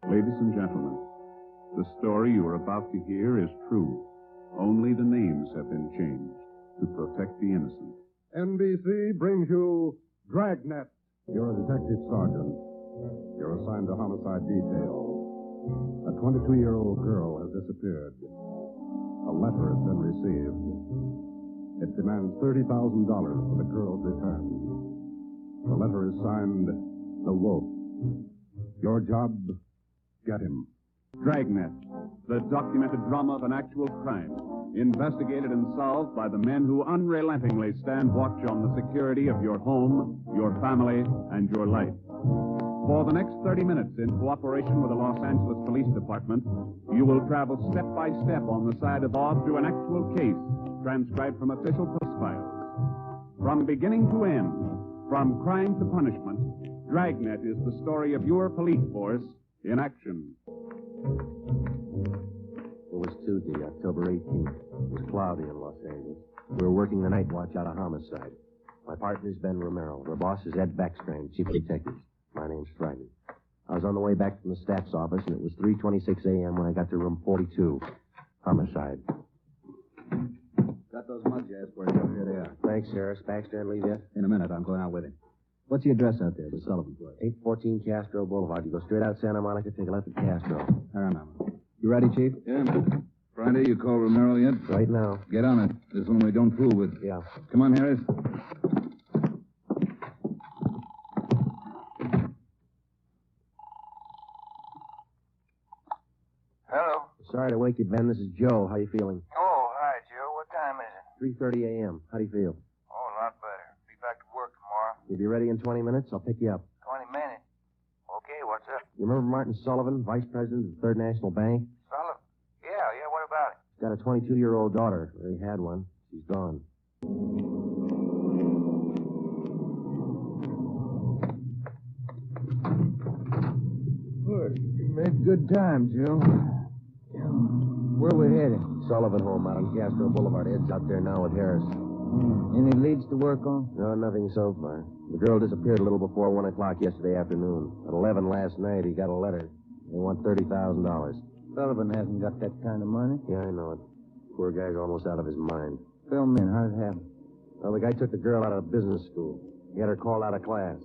Ladies and gentlemen, the story you are about to hear is true. Only the names have been changed to protect the innocent. NBC brings you Dragnet. You're a detective sergeant. You're assigned to homicide detail. A 22-year-old girl has disappeared. A letter has been received. It demands $30,000 for the girl's return. The letter is signed, The Wolf. Your job, get him. Dragnet, the documented drama of an actual crime, investigated and solved by the men who unrelentingly stand watch on the security of your home, your family, and your life. For the next 30 minutes, in cooperation with the Los Angeles Police Department, you will travel step by step on the side of law through an actual case transcribed from official police files. From beginning to end, from crime to punishment, Dragnet is the story of your police force in action. It was Tuesday, October 18th. It was cloudy in Los Angeles. We were working the night watch out of homicide. My partner's Ben Romero. Our boss is Ed Backstrand, chief detective. My name's Friday. I was on the way back from the staff's office, and it was 3:26 a.m. when I got to room 42. Homicide. Got those mugs you asked for, Joe. Here they are. Thanks, Sheriff. Backstrand leave yet? In a minute, I'm going out with him. What's the address out there, the Sullivan place? 814 Castro Boulevard. You go straight out Santa Monica, take a left at Castro. I remember. You ready, Chief? Yeah. Friday, you call Romero yet? Right now. Get on it. This one we don't fool with. Yeah. Come on, Harris. Hello. Sorry to wake you, Ben. This is Joe. How you feeling? Oh, hi, Joe. What time is it? 3:30 a.m. How do you feel? Oh, a lot better. Be back to work tomorrow. You'll be ready in 20 minutes? I'll pick you up. 20 minutes. Okay, what's up? You remember Martin Sullivan, vice president of the Third National Bank? Sullivan? Yeah, what about it? He's got a 22-year-old daughter. Or he had one. She's gone. Good. You made good time, Joe. Where we headed? Sullivan home out on Castro Boulevard. Ed's out there now with Harris. Any leads to work on? No, nothing so far. The girl disappeared a little before 1 o'clock yesterday afternoon. At 11 last night, he got a letter. They want $30,000. Sullivan hasn't got that kind of money. Yeah, I know it. Poor guy's almost out of his mind. Fill me in. How'd it happen? Well, the guy took the girl out of business school. He had her called out of class.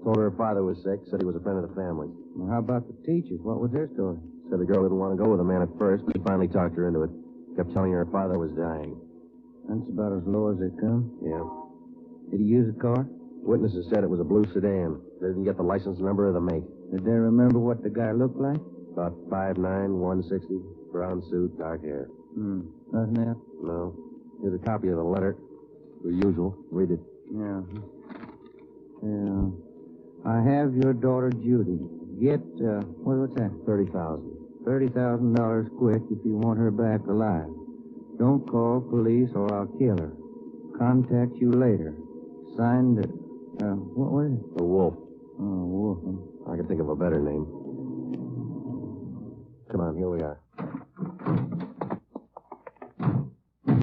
Told her father was sick, said he was a friend of the family. Well, how about the teachers? What was their story? Said the girl didn't want to go with the man at first, but he finally talked her into it. Kept telling her father was dying. That's about as low as they come. Yeah. Did he use a car? Witnesses said it was a blue sedan. They didn't get the license number or the make. Did they remember what the guy looked like? About 5'9", 160, brown suit, dark hair. Nothing else? No. Here's a copy of the letter. The usual. Read it. Yeah. I have your daughter, Judy. Get, what's that? $30,000. $30,000 quick if you want her back alive. Don't call police or I'll kill her. Contact you later. Signed, what was it? The Wolf. Oh, Wolf. I can think of a better name. Come on, here we are.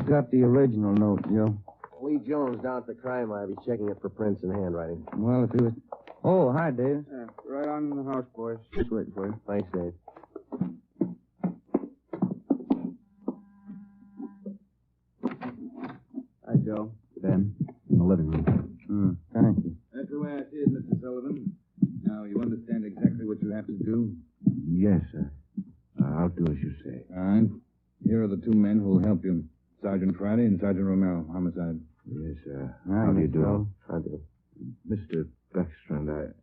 Got the original note, Joe. Lee Jones down at the crime lab. He's checking it for prints and handwriting. Well, if he was... Oh, hi, Dave. Right on in the house, boys. Just waiting for you. Thanks, Dave. Hi, Joe. Ben, in the living room. Thank you. That's the way I see it, Mr. Sullivan. Now, you understand exactly what you have to do? Yes, sir. I'll do as you say. All right. Here are the two men who will help you. Sergeant Friday and Sergeant Romero, homicide. Yes, sir. Hi, How do you Mr. do? Joe. I do. Mr. Backstrand,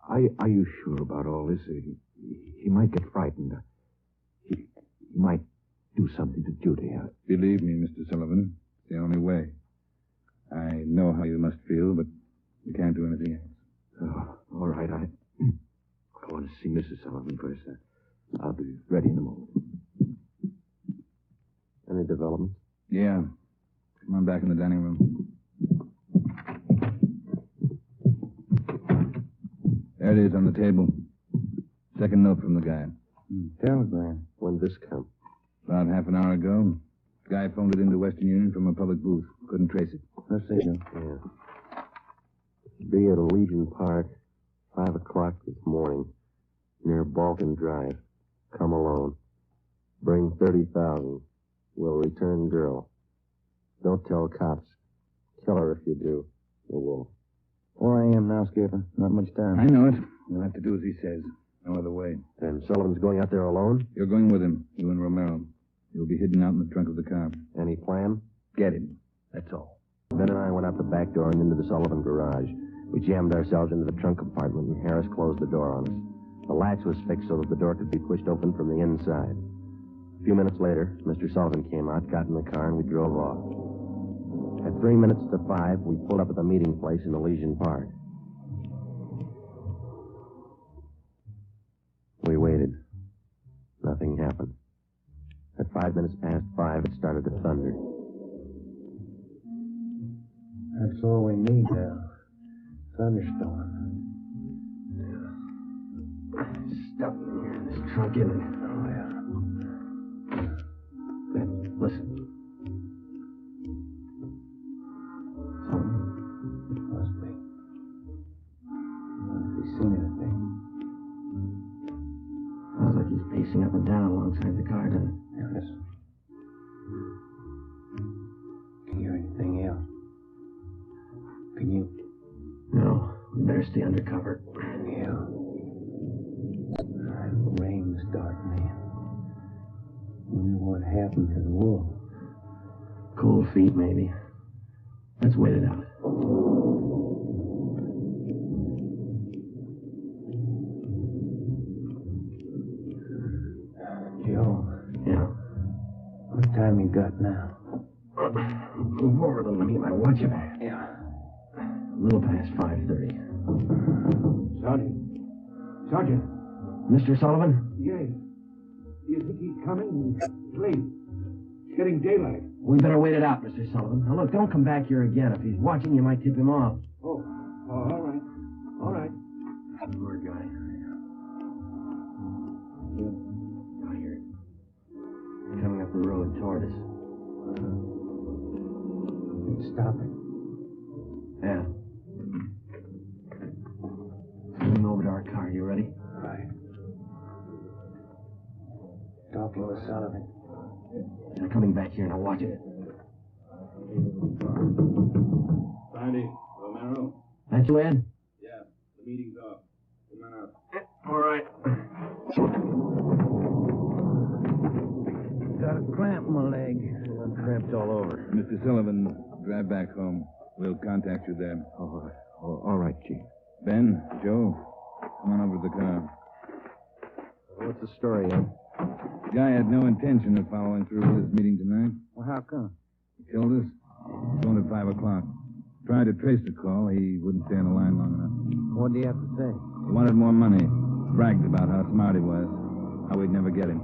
are you sure about all this? He might get frightened. He might do something to Judy. Believe me, Mr. Sullivan, it's the only way. I know how you must feel, but you can't do anything else. Oh, all right. I want to see Mrs. Sullivan first. I'll be ready in a moment. Any developments? Yeah. Come on back in the dining room. There it is on the table. Second note from the guy. Telegram. When'd this come? About half an hour ago. Guy phoned it into Western Union from a public booth. Couldn't trace it. Let's see, Joe. Yeah. Be at Legion Park, 5 o'clock this morning, near Balkan Drive. Come alone. Bring 30,000. Will return girl. Don't tell cops. Kill her if you do. The wolf. 4 a.m. now, Skipper. Not much time. I know it. We'll have to do as he says. No other way. Then Sullivan's going out there alone? You're going with him, you and Romero. You'll be hidden out in the trunk of the car. Any plan? Get him. That's all. Ben and I went out the back door and into the Sullivan garage. We jammed ourselves into the trunk compartment, and Harris closed the door on us. The latch was fixed so that the door could be pushed open from the inside. A few minutes later, Mr. Sullivan came out, got in the car, and we drove off. At 3 minutes to 5, we pulled up at the meeting place in Elysian Park. We waited. Nothing happened. At 5 minutes past 5, it started to thunder. That's all we need now. Thunderstorm. Stuck in here in this trunk, isn't it? Oh, yeah. Ben, listen. Must be. Wonder if he's seen anything. Sounds like he's pacing up and down alongside the car, doesn't it? Now, listen. Can you hear anything else? Can you? No, we better stay under cover. Yeah. The rain's starting in. Wonder what happened to the wolf. Cold feet, maybe. Let's wait it out. Joe, Yeah. what time you got now? Move over a little. Let me get my watch up. Yeah. A little past 5:30. Sergeant. Mr. Sullivan? Yes. Do you think he's coming? It's late. It's getting daylight. We better wait it out, Mr. Sullivan. Now, look, don't come back here again. If he's watching, you might tip him off. Oh, all right. All right. Poor guy. I hear it. Coming up the road toward us. Stop it. Yeah. Swing over to our car. You ready? Right. Talking with Sullivan. They're coming back here. Now watch it. Sandy, Romero? That's you, Ed? Yeah, the meeting's off. Come on out. All right. Got a cramp in my leg. I'm cramped all over. Mr. Sullivan, drive back home. We'll contact you there. Oh, all right, Chief. Ben, Joe, come on over to the car. What's the story, Ed? The guy had no intention of following through with his meeting tonight. Well, how come? He killed us. Phoned at 5 o'clock. Tried to trace the call. He wouldn't stay in the line long enough. What do you have to say? He wanted more money. Bragged about how smart he was. How we'd never get him.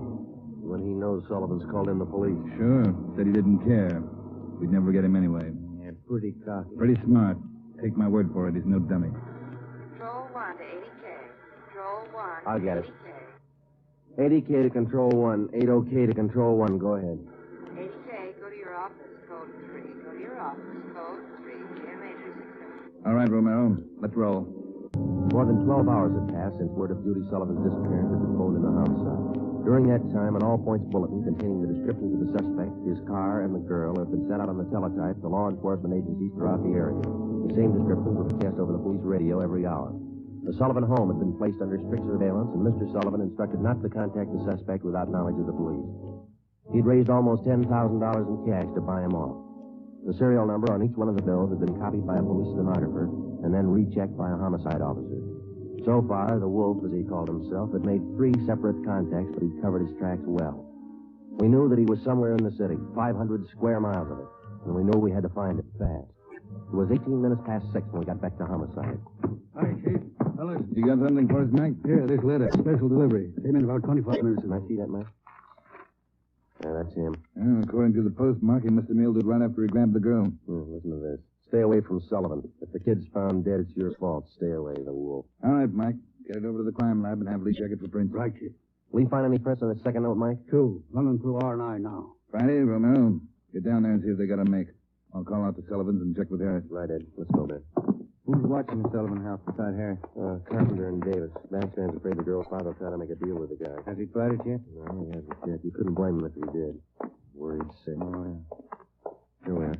When he knows Sullivan's called in the police. Sure. Said he didn't care. We'd never get him anyway. Yeah, pretty cocky. Pretty smart. Take my word for it. He's no dummy. Control 1 to 80K. Control 1 I'll to get it. 80K. 80K to Control 1. 80K to Control 1. Go ahead. 80K, go to your office. Code 3. Go to your office. Code 3. GMA 367. All right, Romero. Let's roll. More than 12 hours had passed since word of Judy Sullivan's disappearance had been phoned in the homicide. During that time, an all-points bulletin containing the descriptions of the suspect, his car, and the girl had been sent out on the teletype to law enforcement agencies throughout the area. The same descriptions were cast over the police radio every hour. The Sullivan home had been placed under strict surveillance, and Mr. Sullivan instructed not to contact the suspect without knowledge of the police. He'd raised almost $10,000 in cash to buy him off. The serial number on each one of the bills had been copied by a police stenographer and then rechecked by a homicide officer. So far, the Wolf, as he called himself, had made 3 separate contacts, but he'd covered his tracks well. We knew that he was somewhere in the city, 500 square miles of it, and we knew we had to find him fast. It was 18 minutes past 6 when we got back to homicide. Hi, Chief. Fellas, you got something for us, Mike? Here, this letter. Special delivery. Came in about 25 minutes Can I ago. see that, Mike? Yeah, that's him. Well, according to the postmark, he must have mailed it right after he grabbed the girl. Listen to this. Stay away from Sullivan. If the kid's found dead, it's your fault. Stay away, the Wolf. All right, Mike. Get it over to the crime lab and have Lee check it for prints. Right, Chief. Will you find any prints on the second note, Mike? 2. Running through R&I now. Friday, Romero, get down there and see if they got a make. I'll call out the Sullivans and check with Harris. Right, Ed. Let's go there. Who's watching the Sullivan house beside Harry? Carpenter and Davis. Backstrand's afraid the girl's father will try to make a deal with the guy. Has he tried it yet? No, he hasn't yet. You couldn't blame him if he did. Worried sick. Oh, yeah. Here we are.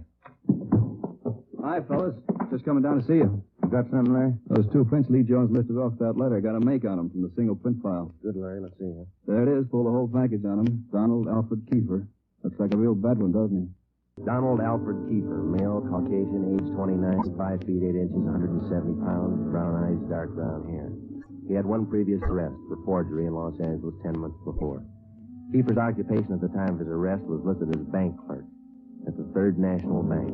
Hi, fellas. Just coming down to see you. Got something, Larry? Those two prints Lee Jones listed off that letter got a make on them from the single print file. Good, Larry. Let's see, huh? There it is. Pull the whole package on him. Donald Alfred Kiefer. Looks like a real bad one, doesn't he? Donald Alfred Kiefer, male, Caucasian, age 29, 5 feet 8 inches, 170 pounds, brown eyes, dark brown hair. He had one previous arrest for forgery in Los Angeles 10 months before. Kiefer's occupation at the time of his arrest was listed as bank clerk at the Third National Bank.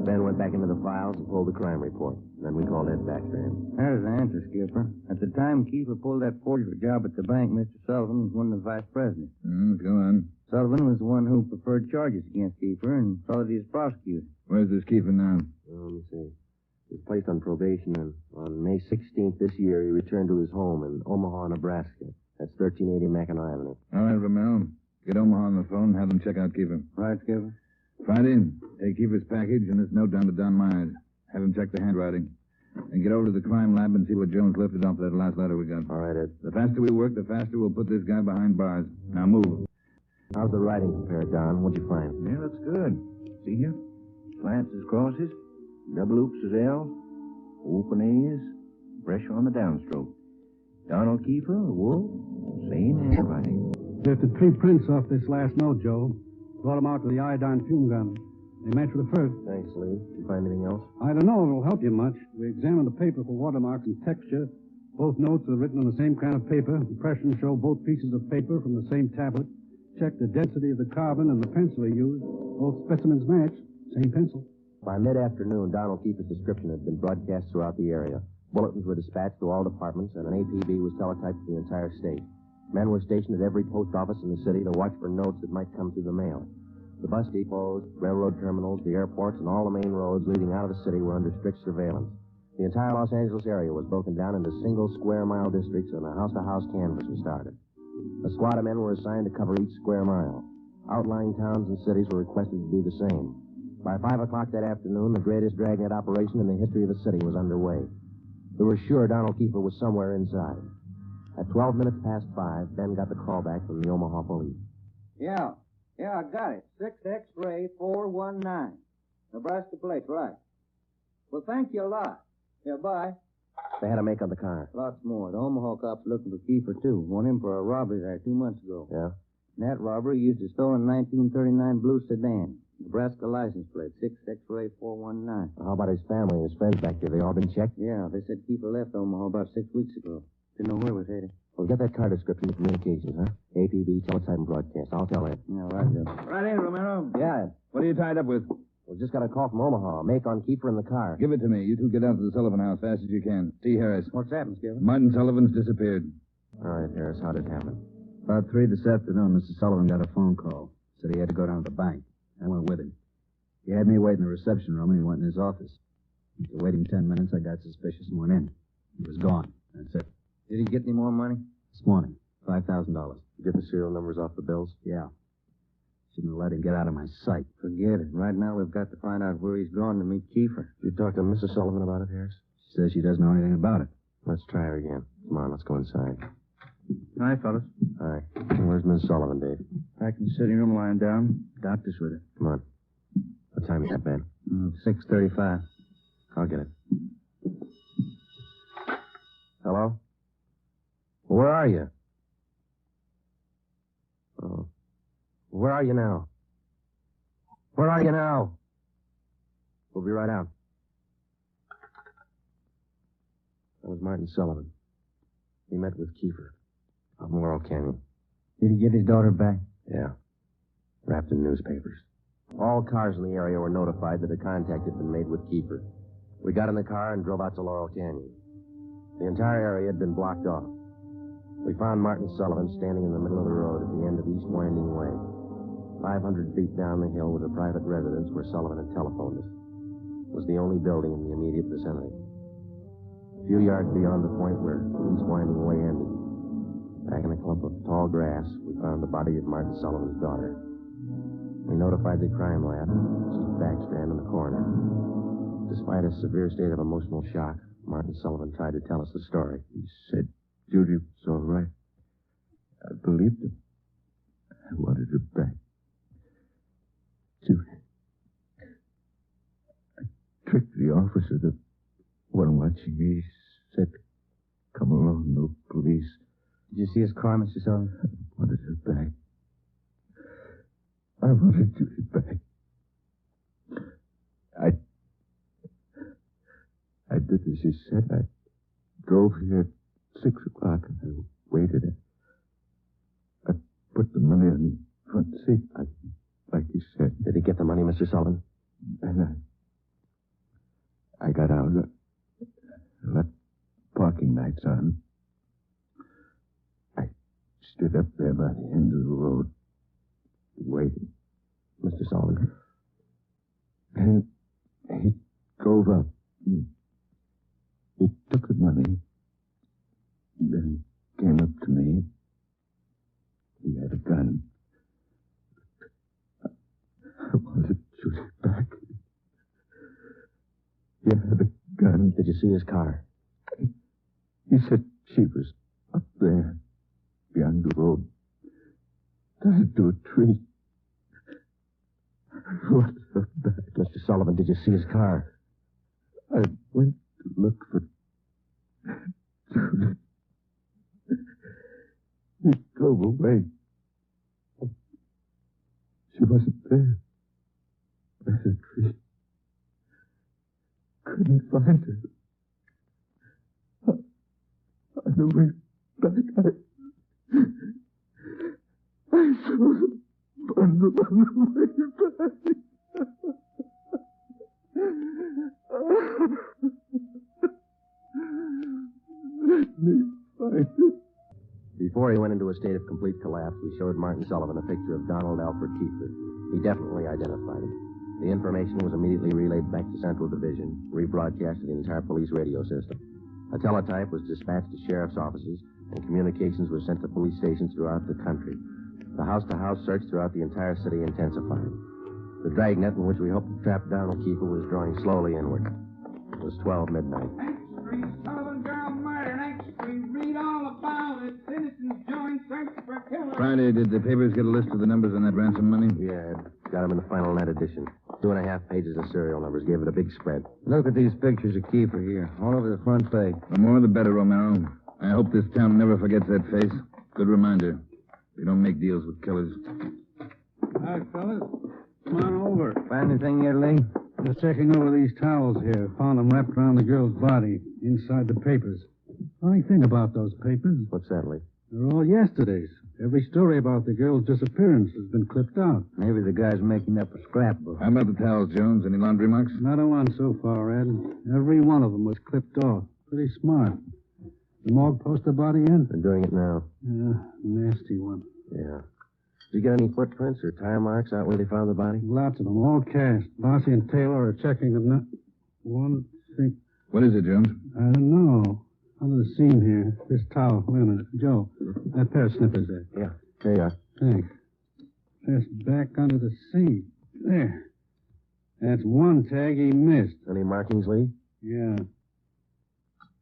Ben went back into the files and pulled the crime report. Then we called Ed Backstrand. There's the answer, Skipper. At the time Kiefer pulled that forgery job at the bank, Mr. Sullivan was one of the vice presidents. Go on. Sullivan was the one who preferred charges against Kiefer and saw that he was prosecuted. Where's this Kiefer now? Let me see. He was placed on probation, and on May 16th this year, he returned to his home in Omaha, Nebraska. That's 1380 Mackinac Avenue. All right, Romero. Get Omaha on the phone and have them check out Kiefer. Right, Skipper? Friday, take Kiefer's package and this note down to Don Myers. Have him check the handwriting. And get over to the crime lab and see what Jones lifted off that last letter we got. All right, Ed. The faster we work, the faster we'll put this guy behind bars. Now move. How's the writing compare, Don? What'd you find? Yeah, looks good. See here? Slants as crosses, double oops as L's, open A's, pressure on the downstroke. Donald Kiefer, Wolf, same handwriting. There's the 3 prints off this last note, Joe. Brought them out to the iodine fume gun. They match with the first. Thanks, Lee. Did you find anything else? I don't know if it'll help you much. We examined the paper for watermarks and texture. Both notes are written on the same kind of paper. Impressions show both pieces of paper from the same tablet. Check the density of the carbon and the pencil he used. Both specimens match. Same pencil. By mid-afternoon, Donald Kiefer's description had been broadcast throughout the area. Bulletins were dispatched to all departments, and an APB was teletyped to the entire state. Men were stationed at every post office in the city to watch for notes that might come through the mail. The bus depots, railroad terminals, the airports, and all the main roads leading out of the city were under strict surveillance. The entire Los Angeles area was broken down into single square-mile districts, and a house-to-house canvass was started. A squad of men were assigned to cover each square mile. Outlying towns and cities were requested to do the same. By 5 o'clock that afternoon, the greatest Dragnet operation in the history of the city was underway. We were sure Donald Kiefer was somewhere inside. At 12 minutes past 5, Ben got the call back from the Omaha police. Yeah, I got it. 6 X-ray 419. Nebraska plate, right. Well, thank you a lot. Yeah, bye. They had a make on the car. Lots more. The Omaha cops looking for Kiefer, too. Want him for a robbery there 2 months ago. Yeah? In that robbery, he used a stolen 1939 blue sedan. Nebraska license plate, 6 X-ray 419. How about his family and his friends back there? They all been checked? Yeah, they said Kiefer left Omaha about 6 weeks ago. Didn't know where he was headed. Well, get that car description of communications, huh? APB, teletype, and broadcast. I'll tell Ed. Yeah, right, Joe. Right in, Romero. Yeah, Ed. What are you tied up with? We just got a call from Omaha. Make on Kiefer in the car. Give it to me. You two get out to the Sullivan house fast as you can. T. Harris. What's happened, Skipper? Martin Sullivan's disappeared. All right, Harris. How did it happen? About 3 this afternoon, Mr. Sullivan got a phone call. Said he had to go down to the bank. I went with him. He had me wait in the reception room, and he went in his office. After waiting 10 minutes, I got suspicious and went in. He was gone. That's it. Did he get any more money? This morning, $5,000. You get the serial numbers off the bills? Yeah. Shouldn't have let him get out of my sight. Forget it. Right now, we've got to find out where he's gone to meet Kiefer. Did you talk to Mrs. Sullivan about it, Harris? She says she doesn't know anything about it. Let's try her again. Come on, let's go inside. Hi, fellas. All right. Where's Miss Sullivan, Dave? Back in the sitting room, lying down. Doctor's with her. Come on. What time is that, Ben? 6:35. I'll get it. Hello? Where are you? Oh. Where are you now? Where are you now? We'll be right out. That was Martin Sullivan. He met with Kiefer out in Laurel Canyon. Did he get his daughter back? Yeah. Wrapped in newspapers. All cars in the area were notified that a contact had been made with Kiefer. We got in the car and drove out to Laurel Canyon. The entire area had been blocked off. We found Martin Sullivan standing in the middle of the road at the end of East Winding Way. 500 feet down the hill was a private residence where Sullivan had telephoned us. It was the only building in the immediate vicinity. A few yards beyond the point where East Winding Way ended, back in a clump of tall grass, we found the body of Martin Sullivan's daughter. We notified the crime lab, Chief Backstrand, and the coroner. Despite a severe state of emotional shock, Martin Sullivan tried to tell us the story. He said Judy was all right. I believed him. I wanted her back. Judy. I tricked the officer, the one watching me. Said, come along, no police. Did you see his car, Mr. Sullivan? I wanted her back. I wanted Judy back. I did as she said. I drove here at 6 o'clock and I waited. I put the money on the front seat, like you said. Did he get the money, Mr. Sullivan? And I got out. Left parking lights on. I stood up there by the end of the road, waiting. Mr. Sullivan? And he drove up. He took the money, then came up to me. He had a gun. I wanted Judy back. He had a gun. Did you see his car? He said she was up there, beyond the road, tied to a tree. I wanted her back. Mr. Sullivan, did you see his car? I went to look for Judy. He drove away. She wasn't there. By the tree. Couldn't find her. On the way back, I saw the bundle on the way back. Let me find it. Before he went into a state of complete collapse, we showed Martin Sullivan a picture of Donald Alfred Kiefer. He definitely identified him. The information was immediately relayed back to Central Division, rebroadcast to the entire police radio system. A teletype was dispatched to sheriff's offices, and communications were sent to police stations throughout the country. The house-to-house search throughout the entire city intensified. The dragnet in which we hoped to trap Donald Kiefer was drawing slowly inward. It was 12 midnight. Sullivan girl murder, next street. Read all about it. Citizens join search for killer. Friday, did the papers get a list of the numbers on that ransom money? Yeah, got him in the final net edition. 2.5 pages of serial numbers. Gave it a big spread. Look at these pictures of Kiefer here, all over the front page. The more the better, Romero. I hope this town never forgets that face. Good reminder. We don't make deals with killers. Hi, fellas. Come on over. Find anything yet, Lee? Just checking over these towels here. Found them wrapped around the girl's body, inside the papers. Funny thing about those papers, What's that, Lee? they're all yesterday's. Every story about the girl's disappearance has been clipped out. Maybe the guy's making up a scrapbook. How about the towels, Jones? Any laundry marks? Not a one so far, Ed. Every one of them was clipped off. Pretty smart. The morgue post the body in? They're doing it now. Yeah, nasty one. Yeah. Did you get any footprints or tire marks out where they found the body? Lots of them, all cast. Bossy and Taylor are checking them. One thing. What is it, Jones? I don't know. Under the scene here. This towel. Wait a minute. Joe, that pair of snippers there. Yeah, there you are. Thanks. Just back under the seat. There. That's one tag he missed. Any markings, Lee? Yeah.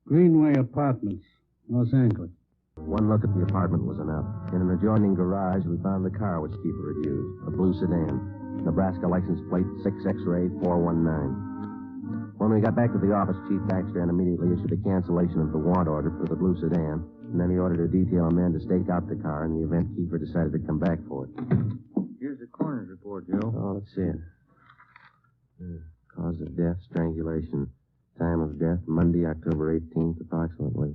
Greenway Apartments, Los Angeles. One look at the apartment was enough. In an adjoining garage, we found the car which Kiefer had used, a blue sedan. Nebraska license plate 6X-ray 419. When we got back to the office, Chief Backstrand immediately issued a cancellation of the want order for the blue sedan, and then he ordered a detail man to stake out the car in the event Kiefer decided to come back for it. Here's the coroner's report, Joe. Oh, let's see it. Cause of death, strangulation. Time of death, Monday, October 18th, approximately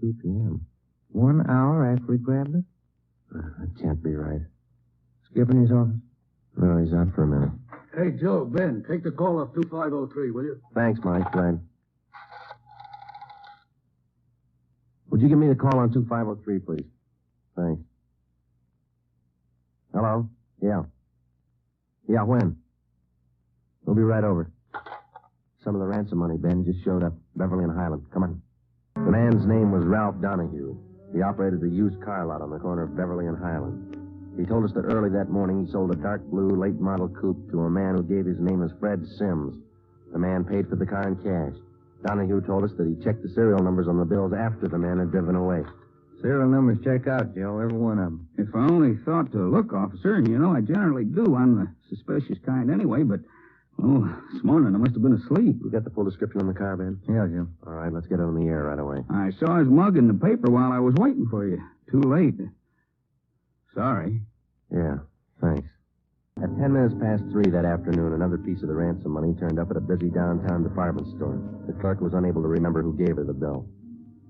2 p.m. 1 hour after he grabbed it? That can't be right. Skip in his office? No, he's out for a minute. Hey, Joe, Ben, take the call off 2503, will you? Thanks, Mike. Glenn. Would you give me the call on 2503, please? Thanks. Hello? Yeah. Yeah, when? We'll be right over. Some of the ransom money, Ben, just showed up. Beverly and Highland. Come on. The man's name was Ralph Donahue. He operated the used car lot on the corner of Beverly and Highland. He told us that early that morning he sold a dark blue late model coupe to a man who gave his name as Fred Sims. The man paid for the car in cash. Donahue told us that he checked the serial numbers on the bills after the man had driven away. Serial numbers check out, Joe, every one of them. If I only thought to look, officer, and you know I generally do. I'm the suspicious kind anyway, but, this morning I must have been asleep. You got the full description on the car, Ben? Yeah, Jim. All right, let's get it on the air right away. I saw his mug in the paper while I was waiting for you. Too late. Sorry. Yeah, thanks. At 10 minutes past 3 that afternoon, another piece of the ransom money turned up at a busy downtown department store. The clerk was unable to remember who gave her the bill.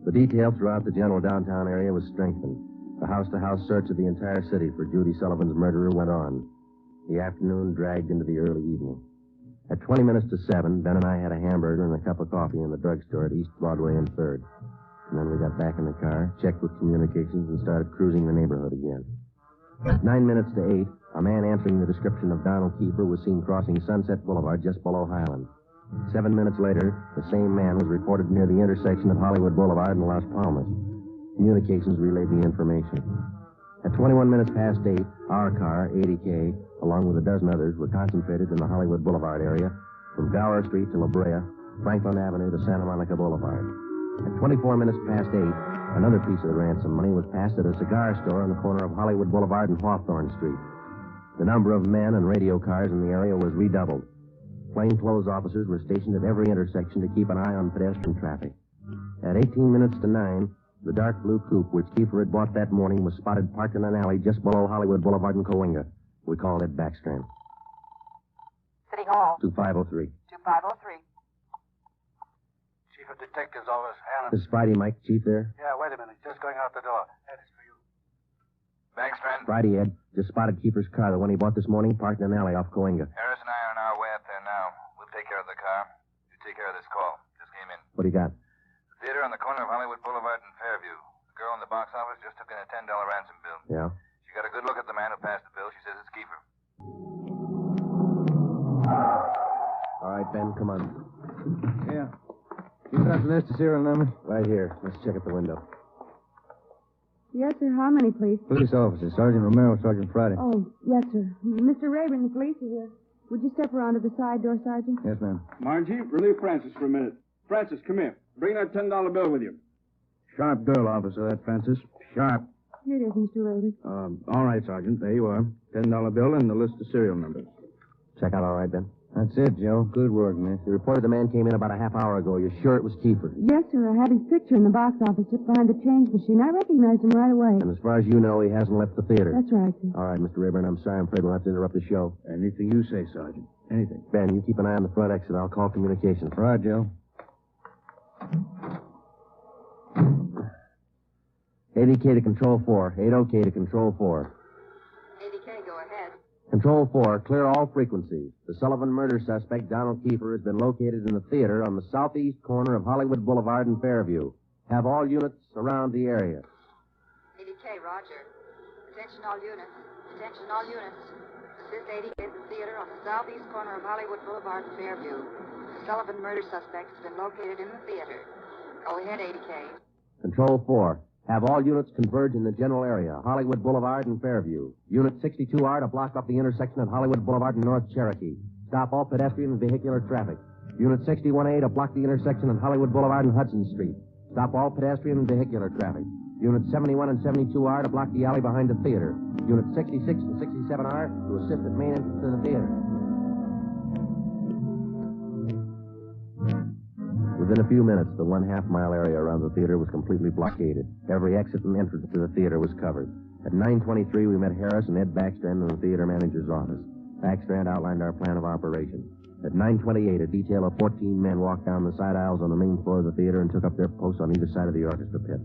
The detail throughout the general downtown area was strengthened. The house-to-house search of the entire city for Judy Sullivan's murderer went on. The afternoon dragged into the early evening. At 20 minutes to 7, Ben and I had a hamburger and a cup of coffee in the drugstore at East Broadway and 3rd. And then we got back in the car, checked with communications, and started cruising the neighborhood again. At 9 minutes to 8, a man answering the description of Donald Kiefer was seen crossing Sunset Boulevard just below Highland. 7 minutes later, the same man was reported near the intersection of Hollywood Boulevard and Las Palmas. Communications relayed the information. At 21 minutes past 8, our car, 80K, along with a dozen others, were concentrated in the Hollywood Boulevard area, from Gower Street to La Brea, Franklin Avenue to Santa Monica Boulevard. At 24 minutes past 8, another piece of the ransom money was passed at a cigar store on the corner of Hollywood Boulevard and Hawthorne Street. The number of men and radio cars in the area was redoubled. Plainclothes officers were stationed at every intersection to keep an eye on pedestrian traffic. At 18 minutes to 9, the dark blue coupe which Kiefer had bought that morning was spotted parked in an alley just below Hollywood Boulevard and Cahuenga. We called it Backstrand. City Hall. 2503. 2503. Chief of Detectives Office, Allen. This is Friday, Mike. Chief there? Yeah, wait a minute. Just going out the door. That is for you. Backstrand. Friday, Ed. Just spotted Kiefer's car, the one he bought this morning, parked in an alley off Cahuenga. Harris and I are on our way up there now. We'll take care of the car. You take care of this call. Just came in. What do you got? The theater on the corner of Hollywood Boulevard and Fairview. The girl in the box office just took in a $10 ransom bill. Yeah? She got a good look at the man who passed the bill. She says it's Kiefer. All right, Ben, come on. Yeah. You got the list of serial numbers? Right here. Let's check at the window. Yes, sir. How many, please? Police officers. Sergeant Romero, Sergeant Friday. Oh, yes, sir. Mr. Rayburn, the police is here. Would you step around to the side door, Sergeant? Yes, ma'am. Margie, relieve Francis for a minute. Francis, come here. Bring that $10 bill with you. Sharp girl, officer, that Francis. Sharp. Here it is, Mr. Rayburn. All right, Sergeant. There you are. $10 bill and the list of serial numbers. Check out all right, Ben? That's it, Joe. Good work, miss. You reported the man came in about a half hour ago. You're sure it was Kiefer? Yes, sir. I had his picture in the box office just behind the change machine. I recognized him right away. And as far as you know, he hasn't left the theater. That's right, sir. All right, Mr. Rayburn, I'm sorry. I'm afraid we'll have to interrupt the show. Anything you say, Sergeant. Anything. Ben, you keep an eye on the front exit. I'll call communications. Right, Joe. 80K to Control 4. 80K to Control 4. 80K, go ahead. Control 4, clear all frequencies. The Sullivan murder suspect, Donald Kiefer, has been located in the theater on the southeast corner of Hollywood Boulevard and Fairview. Have all units around the area. 80K, roger. Attention all units. Attention all units. Assist 80K at the theater on the southeast corner of Hollywood Boulevard and Fairview. The Sullivan murder suspect has been located in the theater. Go ahead, 80K. Control 4, have all units converge in the general area, Hollywood Boulevard and Fairview. Unit 62R to block up the intersection at Hollywood Boulevard and North Cherokee. Stop all pedestrian and vehicular traffic. Unit 61A to block the intersection at Hollywood Boulevard and Hudson Street. Stop all pedestrian and vehicular traffic. Unit 71 and 72R to block the alley behind the theater. Unit 66 and 67R to assist at main entrance to the theater. Within a few minutes, the 1/2 mile area around the theater was completely blockaded. Every exit and entrance to the theater was covered. At 9:23, we met Harris and Ed Backstrand in the theater manager's office. Backstrand outlined our plan of operation. At 9:28, a detail of 14 men walked down the side aisles on the main floor of the theater and took up their posts on either side of the orchestra pit.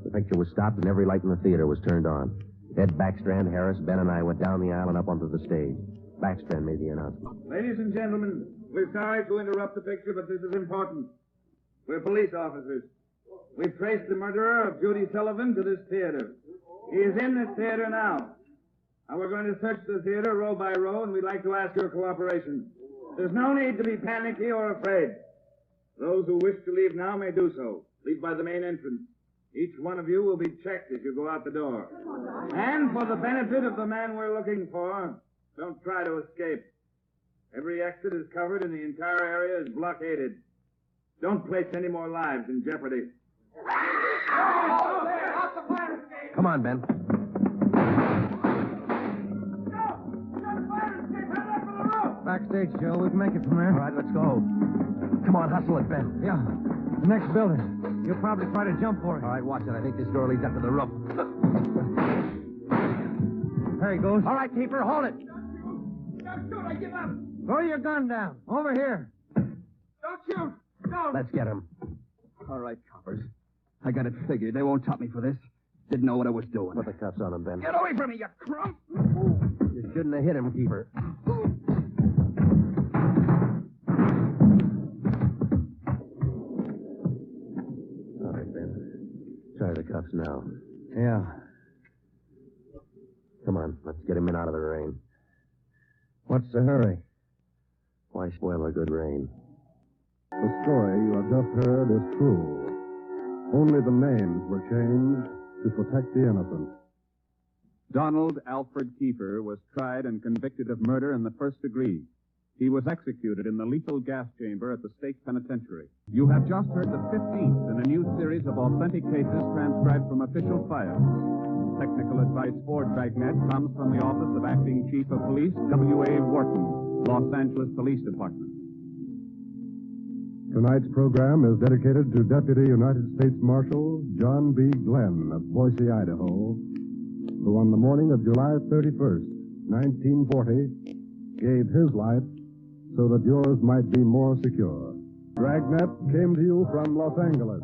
The picture was stopped and every light in the theater was turned on. Ed Backstrand, Harris, Ben, and I went down the aisle and up onto the stage. Backstrand made the announcement. Ladies and gentlemen, we're sorry to interrupt the picture, but this is important. We're police officers. We've traced the murderer of Judy Sullivan to this theater. He is in this theater now. Now we're going to search the theater row by row, and we'd like to ask your cooperation. There's no need to be panicky or afraid. Those who wish to leave now may do so. Leave by the main entrance. Each one of you will be checked as you go out the door. And for the benefit of the man we're looking for, don't try to escape. Every exit is covered and the entire area is blockaded. Don't place any more lives in jeopardy. Come on, Ben. Backstage, Joe. We can make it from there. All right, let's go. Come on, hustle it, Ben. Yeah. The next building. You'll probably try to jump for it. All right, watch it. I think this door leads up to the roof. There he goes. All right, keeper, hold it. Don't shoot, I give up. Throw your gun down. Over here. Don't shoot. Don't. Let's get him. All right, coppers. I got it figured. They won't top me for this. Didn't know what I was doing. Put the cuffs on him, Ben. Get away from me, you crump! You shouldn't have hit him, keeper. All right, Ben. Try the cuffs now. Yeah. Come on, let's get him in out of the rain. What's the hurry? Why spoil a good rain? The story you have just heard is true. Only the names were changed to protect the innocent. Donald Alfred Kiefer was tried and convicted of murder in the first degree. He was executed in the lethal gas chamber at the state penitentiary. You have just heard the 15th in a new series of authentic cases transcribed from official files. Technical advice for Dragnet comes from the Office of Acting Chief of Police, W.A. Wharton, Los Angeles Police Department. Tonight's program is dedicated to Deputy United States Marshal John B. Glenn of Boise, Idaho, who on the morning of July 31st, 1940, gave his life so that yours might be more secure. Dragnet came to you from Los Angeles.